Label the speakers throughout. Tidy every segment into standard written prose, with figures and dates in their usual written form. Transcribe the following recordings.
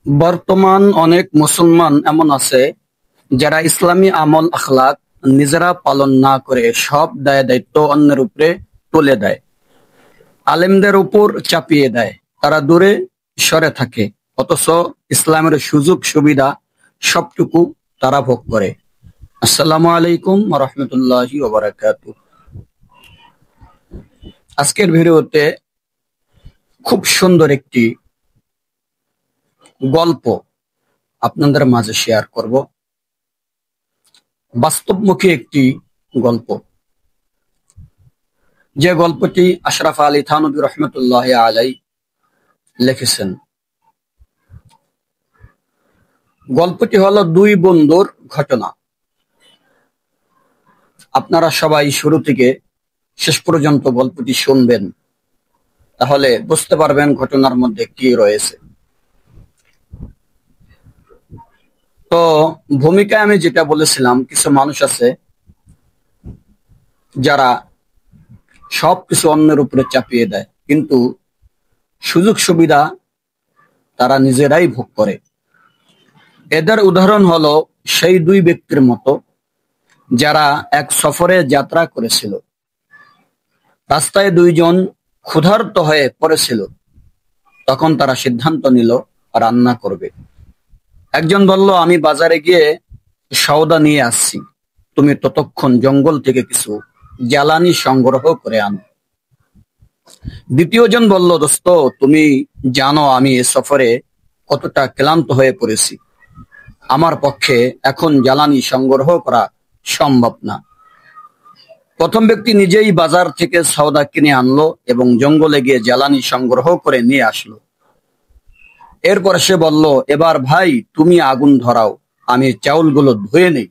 Speaker 1: বর্তমান অনেক মুসলমান এমন আছে যারা ইসলামী আমল আখলাক নিজেরা পালন না করে সব দায় দায়িত্ব অন্যের উপরে তুলে দেয়, আলেমদের উপর চাপিয়ে দেয়। তারা দূরে সরে থাকে, অথচ ইসলামের সুযোগ সুবিধা সবটুকু তারা ভোগ করে। আসসালামু আলাইকুম ওয়া রাহমাতুল্লাহি ওয়া বারাকাতুহু। আজকের ভিডিওতে খুব সুন্দর একটি গল্প আপনাদের মাঝে শেয়ার করব। বাস্তবমুখী একটি গল্প, যে গল্পটি আশরাফ আলী থানভী রহমতুল্লাহ আলাই লিখেছেন। গল্পটি হলো দুই বন্ধুর ঘটনা। আপনারা সবাই শুরু থেকে শেষ পর্যন্ত গল্পটি শুনবেন, তাহলে বুঝতে পারবেন ঘটনার মধ্যে কি রয়েছে। তো ভূমিকায় আমি যেটা বলেছিলাম, কিছু মানুষ আছে যারা সবকিছু অন্যের উপরে চাপিয়ে দেয়, কিন্তু সুযোগ সুবিধা তারা নিজেরাই ভোগ করে। এদের উদাহরণ হলো সেই দুই ব্যক্তির মতো যারা এক সফরে যাত্রা করেছিল। রাস্তায় দুইজন ক্ষুধার্ত হয়ে পড়েছিল। তখন তারা সিদ্ধান্ত নিল রান্না করবে। একজন বলল, আমি বাজারে গিয়ে সওদা নিয়ে আসছি, তুমি ততক্ষণ জঙ্গল থেকে কিছু জ্বালানি সংগ্রহ করে আনো। দ্বিতীয় জন বলল, দোস্ত, তুমি জানো আমি এ সফরে কতটা ক্লান্ত হয়ে পড়েছি, আমার পক্ষে এখন জ্বালানি সংগ্রহ করা সম্ভব না। প্রথম ব্যক্তি নিজেই বাজার থেকে সওদা কিনে আনলো এবং জঙ্গলে গিয়ে জ্বালানি সংগ্রহ করে নিয়ে আসলো। এরপর সে বলল, এবার ভাই তুমি আগুন ধরাও, আমি চাউলগুলো ধুয়ে নেই।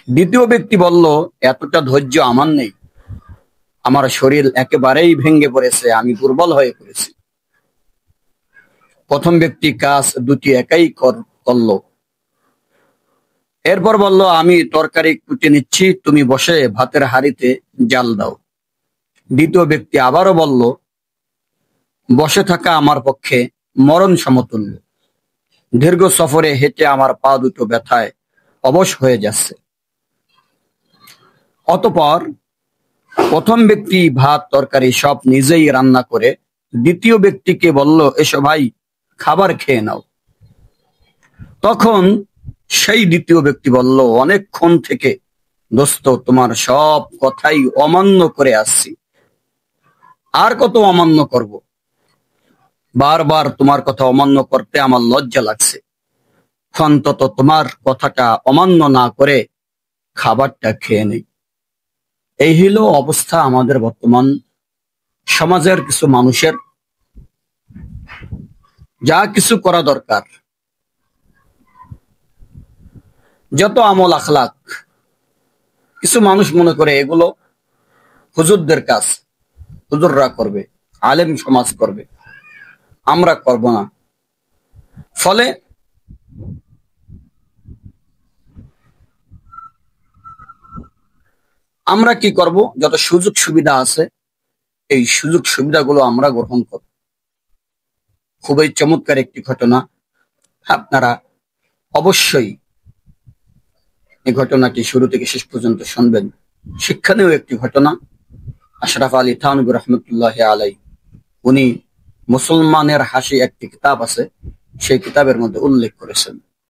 Speaker 1: দ্বিতীয় ব্যক্তি বলল, এতটা ধৈর্য আমার নেই, আমার শরীর একেবারেই ভেঙে পড়েছে, আমি দুর্বল হয়ে পড়েছি। প্রথম ব্যক্তি কাজ দুটি একাই করলো। এরপর বলল, আমি তরকারি কুটে নিচ্ছি, তুমি বসে ভাতের হাঁড়িতে জাল দাও। দ্বিতীয় ব্যক্তি আবারও বলল, বসে থাকা আমার পক্ষে মরণ সমতুল্য, দীর্ঘ সফরে হেঁটে আমার পা দুটো ব্যথায় অবশ হয়ে যাচ্ছে। অতঃপর প্রথম ব্যক্তি ভাত তরকারি সব নিজেই রান্না করে দ্বিতীয় ব্যক্তিকে বলল, এসো ভাই খাবার খেয়ে নাও। তখন সেই দ্বিতীয় ব্যক্তি বলল, অনেকক্ষণ থেকে দোস্ত তোমার সব কথাই অমান্য করে আসছি, আর কত অমান্য করব? বারবার তোমার কথা অমান্য করতে আমার লজ্জা লাগছে, অন্তত তোমার কথাটা অমান্য না করে খাবারটা খেয়ে নেই। এই হলো অবস্থা আমাদের বর্তমান সমাজের কিছু মানুষের। যা কিছু করা দরকার, যত আমল আখলাক, কিছু মানুষ মনে করে এগুলো হুজুরদের কাজ, হুজুররা করবে, আলেম সমাজ করবে, আমরা করব না। ফলে আমরা কি করব? যত সুযোগ সুবিধা আছে এই সুযোগ সুবিধাগুলো আমরা গ্রহণ করব। খুবই চমৎকার একটি ঘটনা, আপনারা অবশ্যই এই ঘটনাটি শুরু থেকে শেষ পর্যন্ত শুনবেন। শিক্ষণীয় একটি ঘটনা। আশরাফ আলী থানভী রহমতুল্লাহ আলাই, উনি মুসলমানের হাসি একটি কিতাব আছে, সেই কিতাবের মধ্যে উল্লেখ করেছেন।